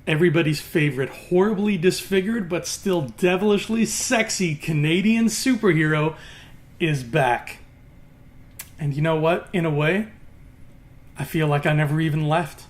Everybody's favorite horribly disfigured but still devilishly sexy Canadian superhero is back. And you know what? In a way, I feel like I never even left.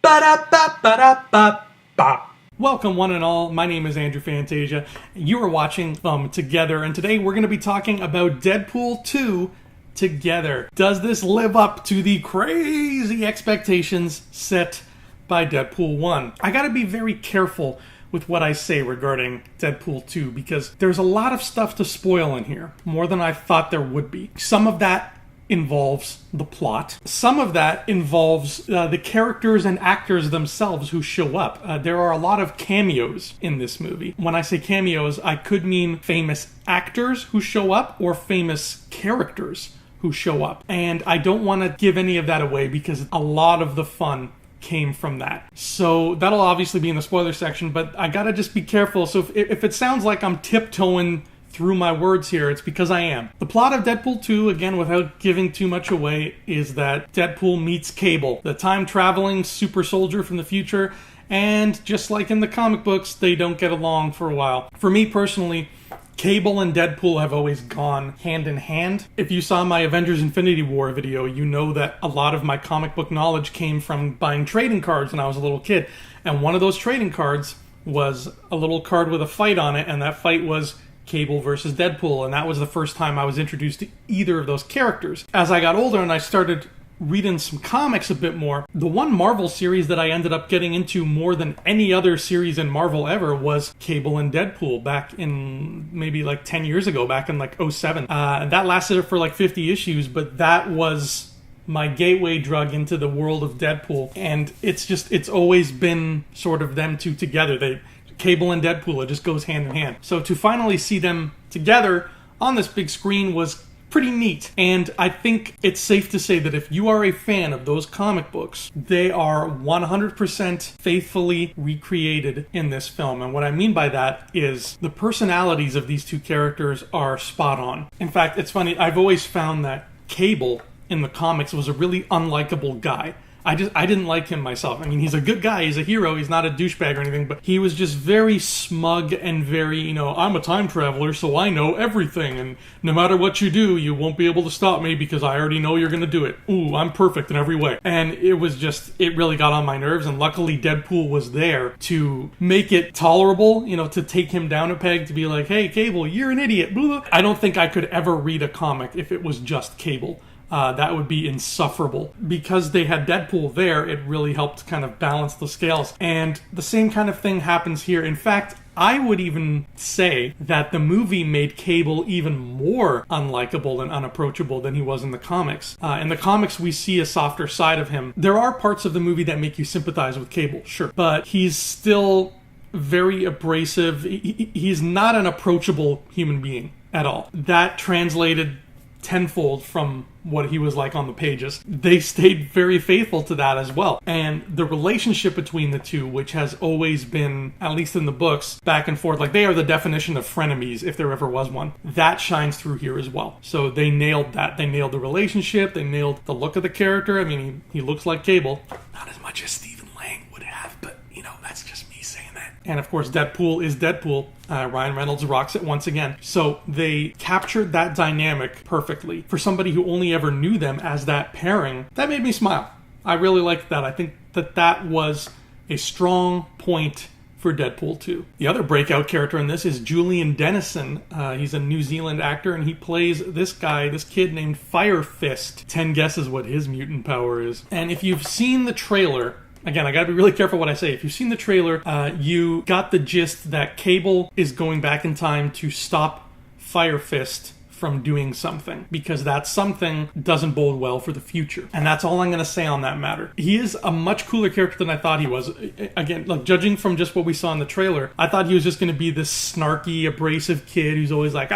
Ba-da-ba-ba-da-ba-ba. Welcome one and all, my name is Andrew Fantasia. You are watching Together, and today we're going to be talking about Deadpool 2 Together. Does this live up to the crazy expectations set by Deadpool 1? I gotta be very careful with what I say regarding Deadpool 2 because there's a lot of stuff to spoil in here, more than I thought there would be. Some of that involves the plot. Some of that involves the characters and actors themselves who show up. There are a lot of cameos in this movie. When I say cameos, I could mean famous actors who show up or famous characters who show up. And I don't want to give any of that away because a lot of the fun came from that. So that'll obviously be in the spoiler section, but I gotta just be careful. So if it sounds like I'm tiptoeing through my words here, it's because I am. The plot of Deadpool 2, again, without giving too much away, is that Deadpool meets Cable, the time-traveling super soldier from the future, and just like in the comic books, they don't get along for a while. For me personally, Cable and Deadpool have always gone hand in hand. If you saw my Avengers Infinity War video, you know that a lot of my comic book knowledge came from buying trading cards when I was a little kid. And one of those trading cards was a little card with a fight on it, and that fight was Cable versus Deadpool, and that was the first time I was introduced to either of those characters. As I got older and I started reading some comics a bit more, the one Marvel series that I ended up getting into more than any other series in Marvel ever was Cable and Deadpool back in maybe like 10 years ago, back in like 07. And that lasted for like 50 issues, but that was my gateway drug into the world of Deadpool. And it's always been sort of them two together. Cable and Deadpool, it just goes hand in hand. So to finally see them together on this big screen was pretty neat. And I think it's safe to say that if you are a fan of those comic books, they are 100% faithfully recreated in this film. And what I mean by that is the personalities of these two characters are spot on. In fact, it's funny, I've always found that Cable in the comics was a really unlikable guy. I didn't like him myself. I mean, he's a good guy, he's a hero, he's not a douchebag or anything, but he was just very smug and very, I'm a time traveler, so I know everything, and no matter what you do, you won't be able to stop me because I already know you're gonna do it. Ooh, I'm perfect in every way. And it really got on my nerves, and luckily Deadpool was there to make it tolerable, to take him down a peg, to be like, hey, Cable, you're an idiot. Blah. I don't think I could ever read a comic if it was just Cable. That would be insufferable. Because they had Deadpool there, it really helped kind of balance the scales. And the same kind of thing happens here. In fact, I would even say that the movie made Cable even more unlikable and unapproachable than he was in the comics. In the comics, we see a softer side of him. There are parts of the movie that make you sympathize with Cable, sure. But he's still very abrasive. He's not an approachable human being at all. That translated tenfold from what he was like on the pages. They stayed very faithful to that as well. And the relationship between the two, which has always been, at least in the books, back and forth, like they are the definition of frenemies, if there ever was one, that shines through here as well. So they nailed that. They nailed the relationship, they nailed the look of the character. I mean, he looks like Cable. Not as much as Stephen Lang would have, but, that's just me saying that. And of course, Deadpool is Deadpool. Ryan Reynolds rocks it once again. So they captured that dynamic perfectly. For somebody who only ever knew them as that pairing, that made me smile. I really liked that. I think that was a strong point for Deadpool 2. The other breakout character in this is Julian Dennison. He's a New Zealand actor, and he plays this kid named Fire Fist. 10 guesses what his mutant power is. And if you've seen the trailer, again, I gotta be really careful what I say. If you've seen the trailer, you got the gist that Cable is going back in time to stop Fire Fist from doing something, because that something doesn't bode well for the future. And that's all I'm going to say on that matter. He is a much cooler character than I thought he was. Again, like judging from just what we saw in the trailer, I thought he was just going to be this snarky, abrasive kid who's always like,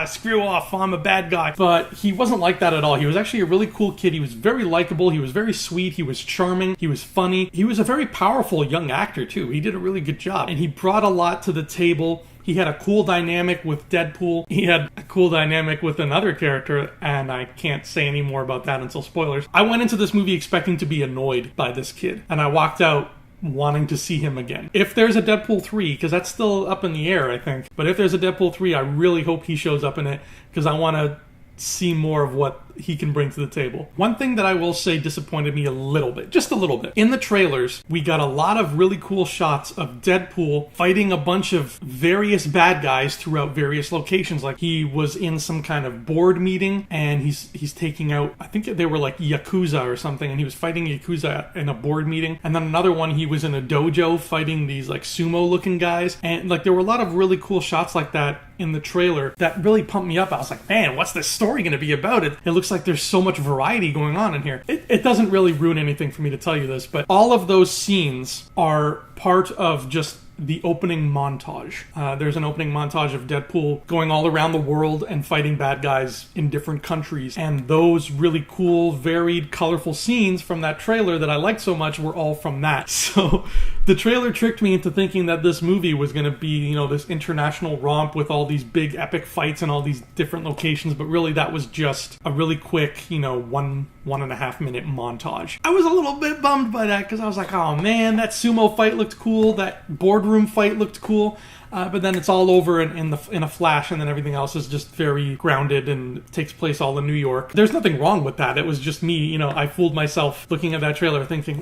screw off, I'm a bad guy. But he wasn't like that at all. He was actually a really cool kid. He was very likable. He was very sweet. He was charming. He was funny. He was a very powerful young actor too. He did a really good job. And he brought a lot to the table. He had a cool dynamic with Deadpool. He had a cool dynamic with another character, and I can't say any more about that until spoilers. I went into this movie expecting to be annoyed by this kid, and I walked out wanting to see him again. If there's a Deadpool 3, because that's still up in the air, I think, but if there's a Deadpool 3, I really hope he shows up in it, because I want to see more of what he can bring to the table. One thing that I will say disappointed me a little bit, just a little bit. In the trailers, we got a lot of really cool shots of Deadpool fighting a bunch of various bad guys throughout various locations. Like he was in some kind of board meeting and he's taking out, I think they were like Yakuza or something, and he was fighting Yakuza in a board meeting. And then another one, he was in a dojo fighting these like sumo looking guys. And like there were a lot of really cool shots like that in the trailer that really pumped me up. I was like, man, what's this story going to be about? It looks like there's so much variety going on in here. It doesn't really ruin anything for me to tell you this, but all of those scenes are part of just the opening montage. There's an opening montage of Deadpool going all around the world and fighting bad guys in different countries. And those really cool, varied, colorful scenes from that trailer that I liked so much were all from that. So the trailer tricked me into thinking that this movie was going to be, you know, this international romp with all these big epic fights in all these different locations. But really that was just a really quick, you know, one and a half minute montage. I was a little bit bummed by that because I was like, oh man, that sumo fight looked cool. That boardroom fight looked cool. But then it's all over in a flash, and then everything else is just very grounded and takes place all in New York. There's nothing wrong with that. It was just me, you know, I fooled myself looking at that trailer thinking,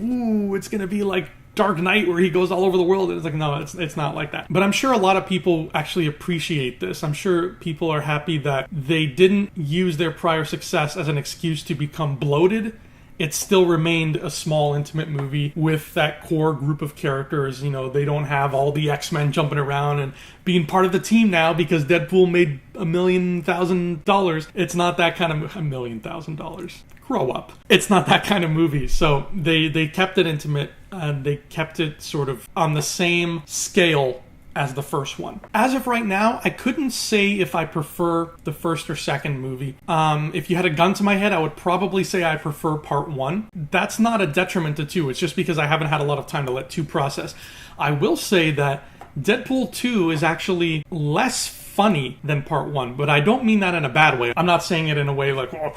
ooh, it's going to be like Dark Knight where he goes all over the world. It's like, no, it's not like that. But I'm sure a lot of people actually appreciate this. I'm sure people are happy that they didn't use their prior success as an excuse to become bloated. It still remained a small, intimate movie with that core group of characters. You know, they don't have all the X-Men jumping around and being part of the team now because Deadpool made $1,000,000. It's not that kind of $1,000,000. Grow up. It's not that kind of movie. So they kept it intimate and they kept it sort of on the same scale as the first one. As of right now, I couldn't say if I prefer the first or second movie. If you had a gun to my head, I would probably say I prefer part one. That's not a detriment to two. It's just because I haven't had a lot of time to let two process. I will say that Deadpool 2 is actually less funny than part one, but I don't mean that in a bad way. I'm not saying it in a way like, oh,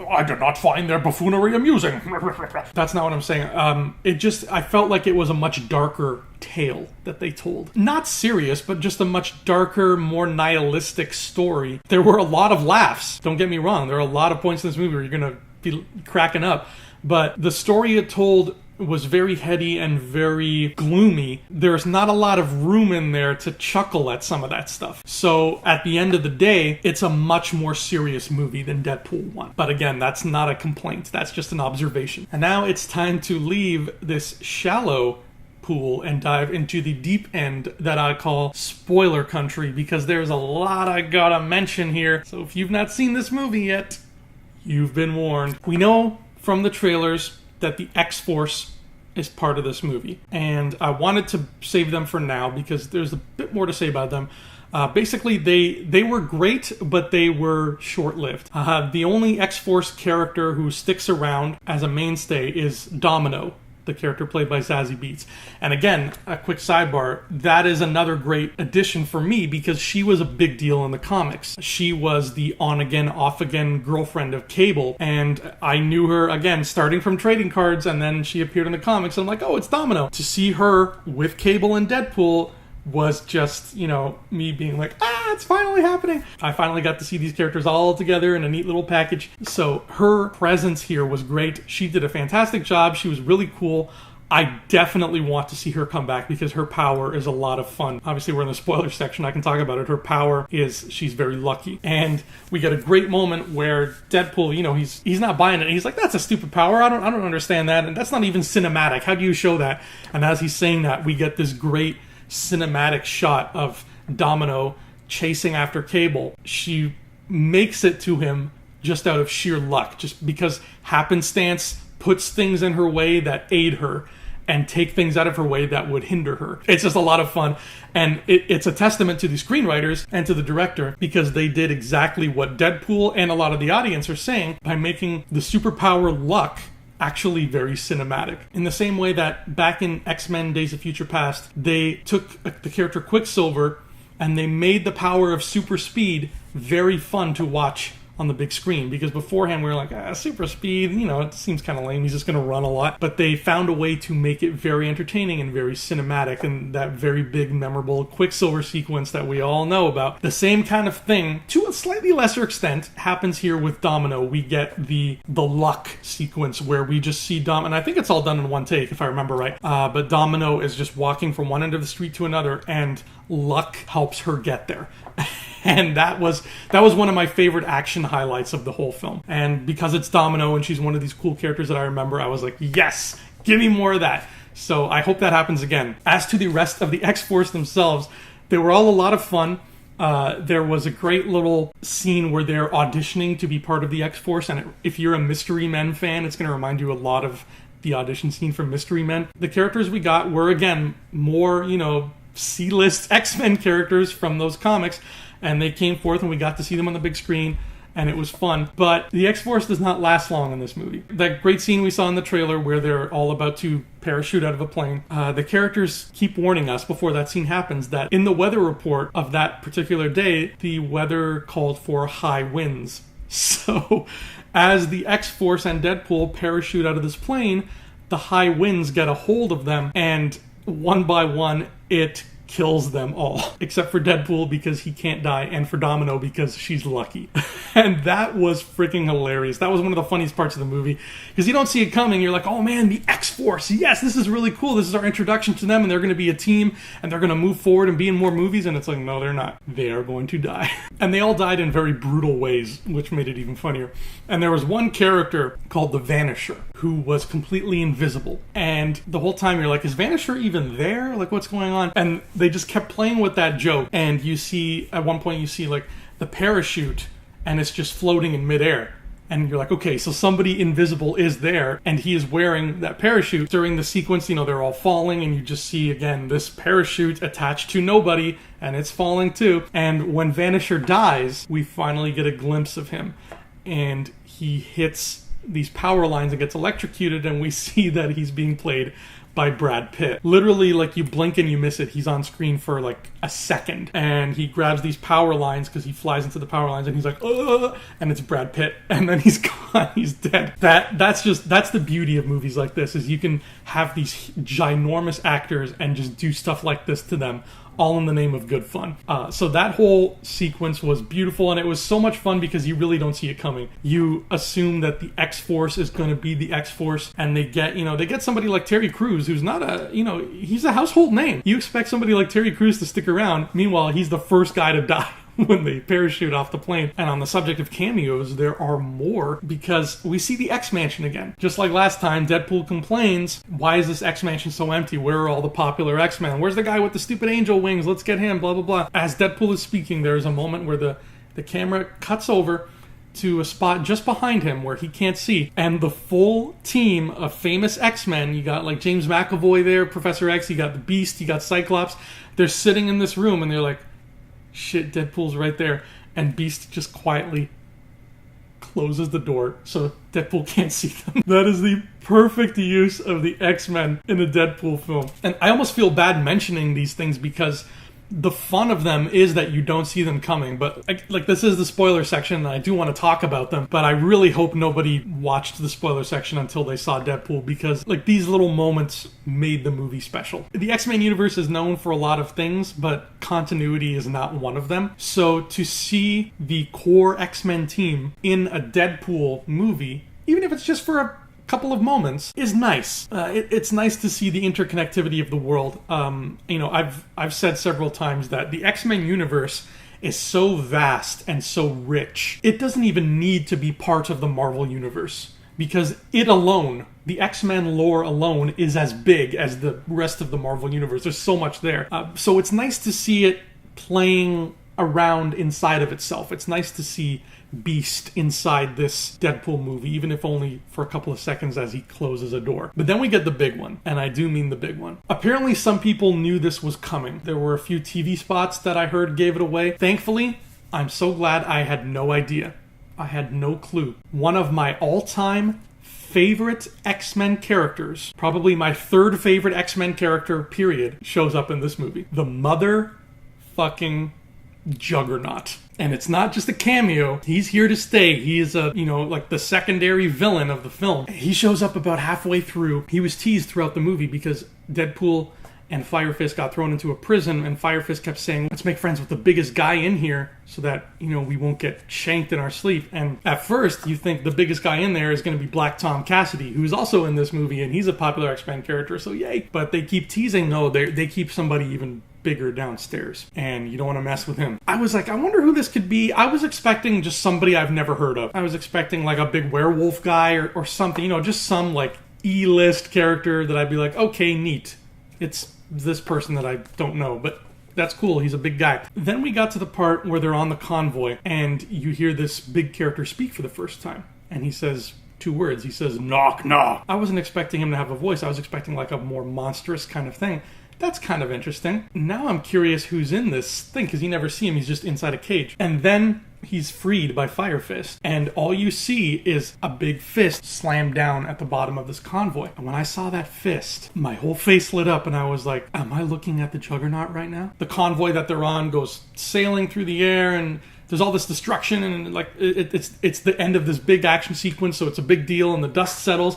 I did not find their buffoonery amusing. That's not what I'm saying. I felt like it was a much darker tale that they told. Not serious, but just a much darker, more nihilistic story. There were a lot of laughs. Don't get me wrong. There are a lot of points in this movie where you're going to be cracking up. But the story it told was very heady and very gloomy. There's not a lot of room in there to chuckle at some of that stuff. So at the end of the day, it's a much more serious movie than Deadpool 1. But again, that's not a complaint. That's just an observation. And now it's time to leave this shallow pool and dive into the deep end that I call spoiler country, because there's a lot I gotta mention here. So if you've not seen this movie yet, you've been warned. We know from the trailers that the X-Force is part of this movie. And I wanted to save them for now because there's a bit more to say about them. Basically, they were great, but they were short-lived. The only X-Force character who sticks around as a mainstay is Domino, the character played by Zazie Beetz. And again, a quick sidebar, that is another great addition for me because she was a big deal in the comics. She was the on-again, off-again girlfriend of Cable, and I knew her, again, starting from trading cards, and then she appeared in the comics, and I'm like, oh, it's Domino. To see her with Cable and Deadpool was just, you know, me being like, it's finally happening. I finally got to see these characters all together in a neat little package. So her presence here was great. She did a fantastic job. She was really cool. I definitely want to see her come back because her power is a lot of fun. Obviously, we're in the spoiler section. I can talk about it. Her power is she's very lucky. And we get a great moment where Deadpool, you know, he's not buying it. He's like, that's a stupid power. I don't understand that. And that's not even cinematic. How do you show that? And as he's saying that, we get this great cinematic shot of Domino chasing after Cable. She makes it to him just out of sheer luck, just because happenstance puts things in her way that aid her and take things out of her way that would hinder her. It's just a lot of fun, and it's a testament to the screenwriters and to the director because they did exactly what Deadpool and a lot of the audience are saying by making the superpower luck actually very cinematic. In the same way that back in X-Men Days of Future Past, they took the character Quicksilver and they made the power of super speed very fun to watch on the big screen, because beforehand we were like, super speed, it seems kind of lame, he's just going to run a lot. But they found a way to make it very entertaining and very cinematic, and that very big, memorable Quicksilver sequence that we all know about. The same kind of thing, to a slightly lesser extent, happens here with Domino. We get the luck sequence where we just see Dom, and I think it's all done in one take, if I remember right. But Domino is just walking from one end of the street to another, and luck helps her get there. And that was one of my favorite action highlights of the whole film. And because it's Domino and she's one of these cool characters that I remember, I was like, yes, give me more of that. So I hope that happens again. As to the rest of the X-Force themselves, they were all a lot of fun. There was a great little scene where they're auditioning to be part of the X-Force. And if you're a Mystery Men fan, it's going to remind you a lot of the audition scene from Mystery Men. The characters we got were, again, more, C-list X-Men characters from those comics. And they came forth and we got to see them on the big screen, and it was fun. But the X-Force does not last long in this movie. That great scene we saw in the trailer where they're all about to parachute out of a plane, the characters keep warning us before that scene happens that in the weather report of that particular day, the weather called for high winds. So as the X-Force and Deadpool parachute out of this plane, the high winds get a hold of them, and one by one, it kills them all, except for Deadpool because he can't die, and for Domino because she's lucky. And that was freaking hilarious. That was one of the funniest parts of the movie, because you don't see it coming. You're like, oh man, the X-Force, yes, this is really cool. This is our introduction to them, and they're going to be a team, and they're going to move forward and be in more movies. And it's like, no, they're not. They are going to die. And they all died in very brutal ways, which made it even funnier. And there was one character called the Vanisher who was completely invisible. And the whole time you're like, is Vanisher even there? Like, what's going on? And they just kept playing with that joke. And you see, at one point you see like the parachute, and it's just floating in midair. And you're like, okay, so somebody invisible is there, and he is wearing that parachute. During the sequence, they're all falling, and you just see, again, this parachute attached to nobody, and it's falling too. And when Vanisher dies, we finally get a glimpse of him. And he hits these power lines and gets electrocuted, and we see that he's being played by Brad Pitt. Literally, like, you blink and you miss it. He's on screen for like a second, and he grabs these power lines because he flies into the power lines, and he's like, and it's Brad Pitt, and then he's gone. He's dead. That's the beauty of movies like this, is you can have these ginormous actors and just do stuff like this to them, all in the name of good fun. So that whole sequence was beautiful, and it was so much fun because you really don't see it coming. You assume that the X-Force is going to be the X-Force, and they get somebody like Terry Crews, who's not he's a household name. You expect somebody like Terry Crews to stick around. Meanwhile, he's the first guy to die when they parachute off the plane. And on the subject of cameos, there are more, because we see the X-Mansion again. Just like last time, Deadpool complains, why is this X-Mansion so empty? Where are all the popular X-Men? Where's the guy with the stupid angel wings? Let's get him, blah, blah, blah. As Deadpool is speaking, there is a moment where the camera cuts over to a spot just behind him where he can't see, and the full team of famous X-Men, you got like James McAvoy there, Professor X, you got the Beast, you got Cyclops, they're sitting in this room, and they're like, shit, Deadpool's right there. And Beast just quietly closes the door so Deadpool can't see them. That is the perfect use of the X-Men in a Deadpool film. And I almost feel bad mentioning these things because the fun of them is that you don't see them coming. But like this is the spoiler section, and I do want to talk about them, but I really hope nobody watched the spoiler section until they saw Deadpool, because like these little moments made the movie special. The X-Men universe is known for a lot of things, but continuity is not one of them. So to see the core X-Men team in a Deadpool movie, even if it's just for a couple of moments, is nice. It's nice to see the interconnectivity of the world. I've said several times that the X-Men universe is so vast and so rich, it doesn't even need to be part of the Marvel universe, because it alone, the X-Men lore alone, is as big as the rest of the Marvel universe. There's so much there. So it's nice to see it playing around inside of itself. It's nice to see Beast inside this Deadpool movie, even if only for a couple of seconds as he closes a door. But then we get the big one, and I do mean the big one. Apparently some people knew this was coming. There were a few TV spots that I heard gave it away. Thankfully, I'm so glad I had no idea. I had no clue. One of my all-time favorite X-Men characters, probably my third favorite X-Men character, period, shows up in this movie. The motherfucking Juggernaut. And it's not just a cameo. He's here to stay. He is like the secondary villain of the film. He shows up about halfway through. He was teased throughout the movie because Deadpool and Fire Fist got thrown into a prison, and Fire Fist kept saying, let's make friends with the biggest guy in here so that, we won't get shanked in our sleep. And at first, you think the biggest guy in there is going to be Black Tom Cassidy, who's also in this movie, and he's a popular X-Men character, so yay. But they keep teasing, no, they keep somebody even bigger downstairs, and you don't want to mess with him. I was like, I wonder who this could be. I was expecting just somebody I've never heard of. I was expecting like a big werewolf guy or something, just some like E-list character that I'd be like, okay, neat. It's this person that I don't know, but that's cool. He's a big guy. Then we got to the part where they're on the convoy, and you hear this big character speak for the first time, and he says 2 words. He says, knock, knock. I wasn't expecting him to have a voice. I was expecting like a more monstrous kind of thing. That's kind of interesting. Now I'm curious who's in this thing, because you never see him. He's just inside a cage. And then he's freed by Fire Fist, and all you see is a big fist slammed down at the bottom of this convoy. And when I saw that fist, my whole face lit up, and I was like, am I looking at the Juggernaut right now? The convoy that they're on goes sailing through the air, and there's all this destruction, and like it's the end of this big action sequence, so it's a big deal, and the dust settles.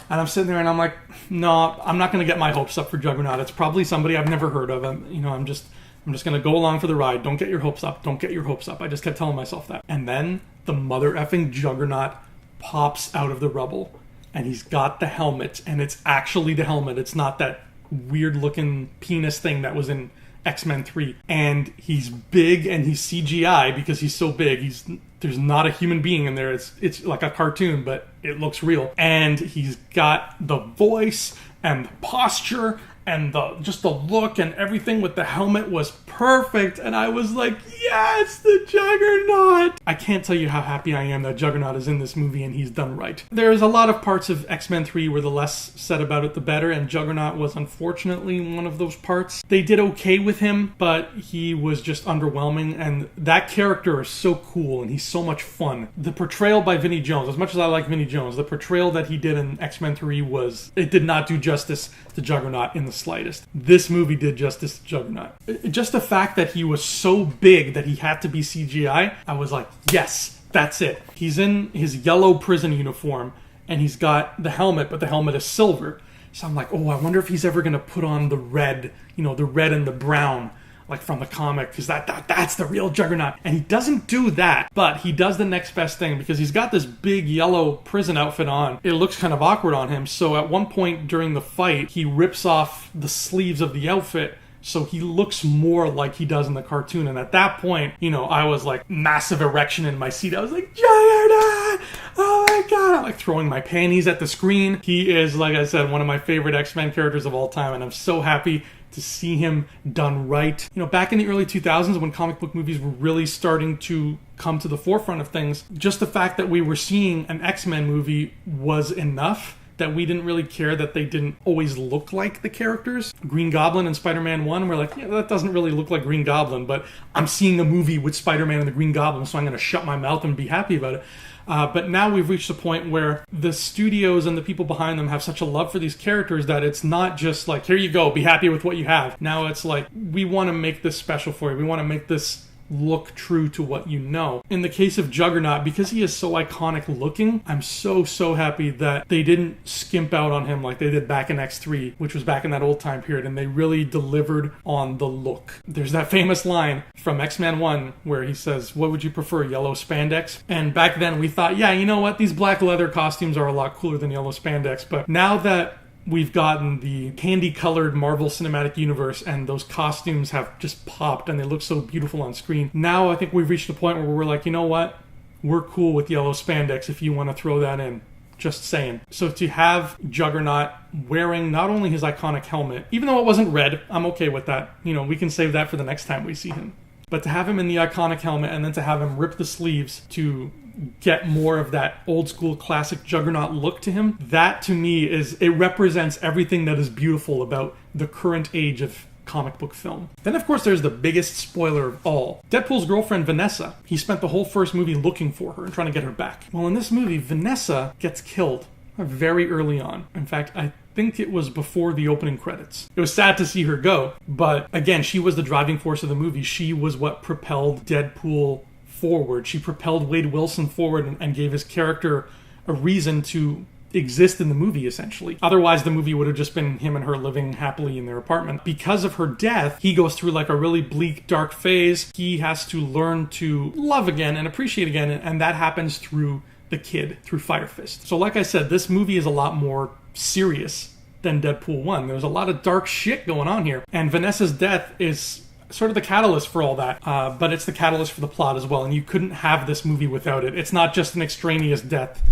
And I'm sitting there and I'm like, no, I'm not going to get my hopes up for Juggernaut. It's probably somebody I've never heard of. I'm just going to go along for the ride. Don't get your hopes up. Don't get your hopes up. I just kept telling myself that. And then the mother effing Juggernaut pops out of the rubble, and he's got the helmet, and it's actually the helmet. It's not that weird looking penis thing that was in X-Men 3. And he's big, and he's CGI because he's so big. There's not a human being in there. It's like a cartoon, but it looks real. And he's got the voice and the posture and just the look and everything with the helmet was perfect. And I was like, yes, the Juggernaut. I can't tell you how happy I am that Juggernaut is in this movie and he's done right. There's a lot of parts of X-Men 3 where the less said about it, the better. And Juggernaut was unfortunately one of those parts. They did okay with him, but he was just underwhelming. And that character is so cool and he's so much fun. The portrayal by Vinnie Jones, as much as I like Vinnie Jones, the portrayal that he did in X-Men 3 it did not do justice to Juggernaut in the slightest. This movie did justice to Juggernaut. Just the fact that he was so big that he had to be CGI, I was like, yes, that's it. He's in his yellow prison uniform and he's got the helmet, but the helmet is silver. So I'm like, oh, I wonder if he's ever going to put on the red, the red and the brown, like from the comic, because that's the real Juggernaut. And he doesn't do that, but he does the next best thing because he's got this big yellow prison outfit on. It looks kind of awkward on him. So at one point during the fight, he rips off the sleeves of the outfit so he looks more like he does in the cartoon. And at that point, I was like massive erection in my seat. I was like, Juggernaut! Oh my God! I'm like throwing my panties at the screen. He is, like I said, one of my favorite X-Men characters of all time. And I'm so happy to see him done right. Back in the early 2000s when comic book movies were really starting to come to the forefront of things, just the fact that we were seeing an X-Men movie was enough that we didn't really care that they didn't always look like the characters. Green Goblin and Spider-Man 1, we're like, yeah, that doesn't really look like Green Goblin, but I'm seeing a movie with Spider-Man and the Green Goblin, so I'm going to shut my mouth and be happy about it. But now we've reached a point where the studios and the people behind them have such a love for these characters that it's not just like, here you go, be happy with what you have. Now it's like, we want to make this special for you. We want to make this look true to what you know. In the case of Juggernaut, because he is so iconic looking, I'm so happy that they didn't skimp out on him like they did back in X3, which was back in that old time period, and they really delivered on the look. There's that famous line from X-Men 1 where he says, what would you prefer, yellow spandex? And back then we thought, yeah, you know what, these black leather costumes are a lot cooler than yellow spandex, but now that we've gotten the candy-colored Marvel Cinematic Universe and those costumes have just popped and they look so beautiful on screen. Now I think we've reached a point where we're like, you know what? We're cool with yellow spandex if you want to throw that in. Just saying. So to have Juggernaut wearing not only his iconic helmet, even though it wasn't red, I'm okay with that. We can save that for the next time we see him. But to have him in the iconic helmet and then to have him rip the sleeves to get more of that old school classic Juggernaut look to him, that to me it represents everything that is beautiful about the current age of comic book film. Then of course there's the biggest spoiler of all. Deadpool's girlfriend Vanessa. He spent the whole first movie looking for her and trying to get her back. Well, in this movie, Vanessa gets killed very early on. In fact, I think it was before the opening credits. It was sad to see her go, but again, she was the driving force of the movie. She was what propelled Deadpool forward. She propelled Wade Wilson forward and gave his character a reason to exist in the movie, essentially. Otherwise, the movie would have just been him and her living happily in their apartment. Because of her death, he goes through like a really bleak, dark phase. He has to learn to love again and appreciate again, and that happens through the kid, through Fire Fist. So like I said, this movie is a lot more serious than Deadpool 1. There's a lot of dark shit going on here, and Vanessa's death is sort of the catalyst for all that, but it's the catalyst for the plot as well, and you couldn't have this movie without it. It's not just an extraneous death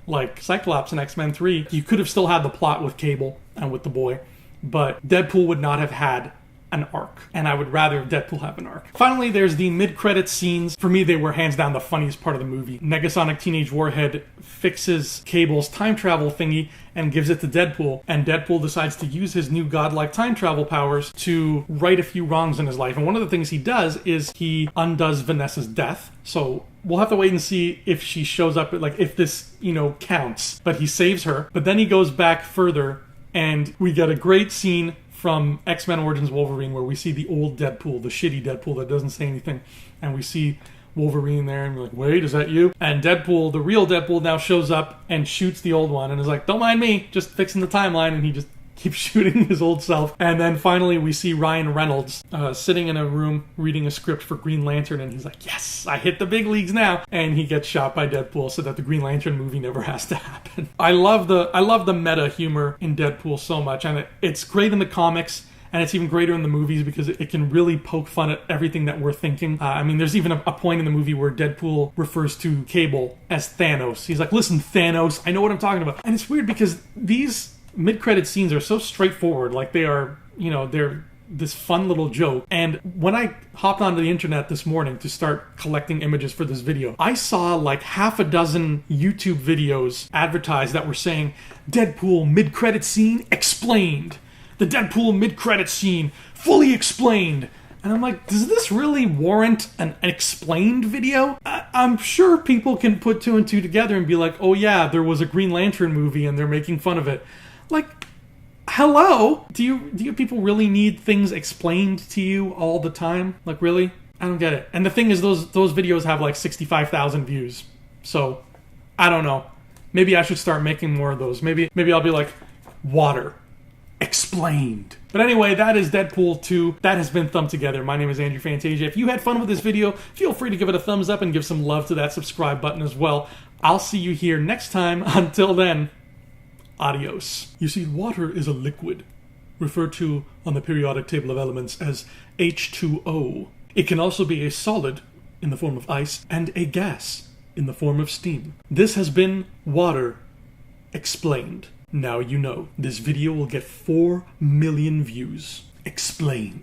like Cyclops in X-Men 3. You could have still had the plot with Cable and with the boy, but Deadpool would not have had an arc, and I would rather Deadpool have an arc. Finally, there's the mid-credits scenes. For me, they were hands down the funniest part of the movie. Negasonic Teenage Warhead fixes Cable's time travel thingy and gives it to Deadpool, and Deadpool decides to use his new godlike time travel powers to right a few wrongs in his life. And one of the things he does is he undoes Vanessa's death. So we'll have to wait and see if she shows up, like if this, counts. But he saves her. But then he goes back further, and we get a great scene from X-Men Origins Wolverine where we see the old Deadpool, the shitty Deadpool that doesn't say anything. And we see Wolverine there, and we're like, wait, is that you? And Deadpool, the real Deadpool, now shows up and shoots the old one and is like, don't mind me, just fixing the timeline. And he just keeps shooting his old self. And then finally we see Ryan Reynolds sitting in a room reading a script for Green Lantern, and he's like, yes, I hit the big leagues now. And he gets shot by Deadpool so that the Green Lantern movie never has to happen. I love the meta humor in Deadpool so much, and it's great in the comics. And it's even greater in the movies because it can really poke fun at everything that we're thinking. There's even a point in the movie where Deadpool refers to Cable as Thanos. He's like, listen, Thanos, I know what I'm talking about. And it's weird because these mid-credit scenes are so straightforward. Like they are, they're this fun little joke. And when I hopped onto the internet this morning to start collecting images for this video, I saw like half a dozen YouTube videos advertised that were saying, Deadpool mid-credit scene explained. The Deadpool mid-credit scene, fully explained. And I'm like, does this really warrant an explained video? I'm sure people can put two and two together and be like, oh yeah, there was a Green Lantern movie and they're making fun of it. Like, hello? Do you people really need things explained to you all the time? Like, really? I don't get it. And the thing is, those videos have like 65,000 views. So, I don't know. Maybe I should start making more of those. Maybe I'll be like, water. Explained. But anyway, that is Deadpool 2. That has been Thumb Together. My name is Andrew Fantasia. If you had fun with this video, feel free to give it a thumbs up and give some love to that subscribe button as well. I'll see you here next time. Until then, adios. You see, water is a liquid, referred to on the periodic table of elements as H2O. It can also be a solid in the form of ice and a gas in the form of steam. This has been Water Explained. Now you know. This video will get 4 million views. Explained.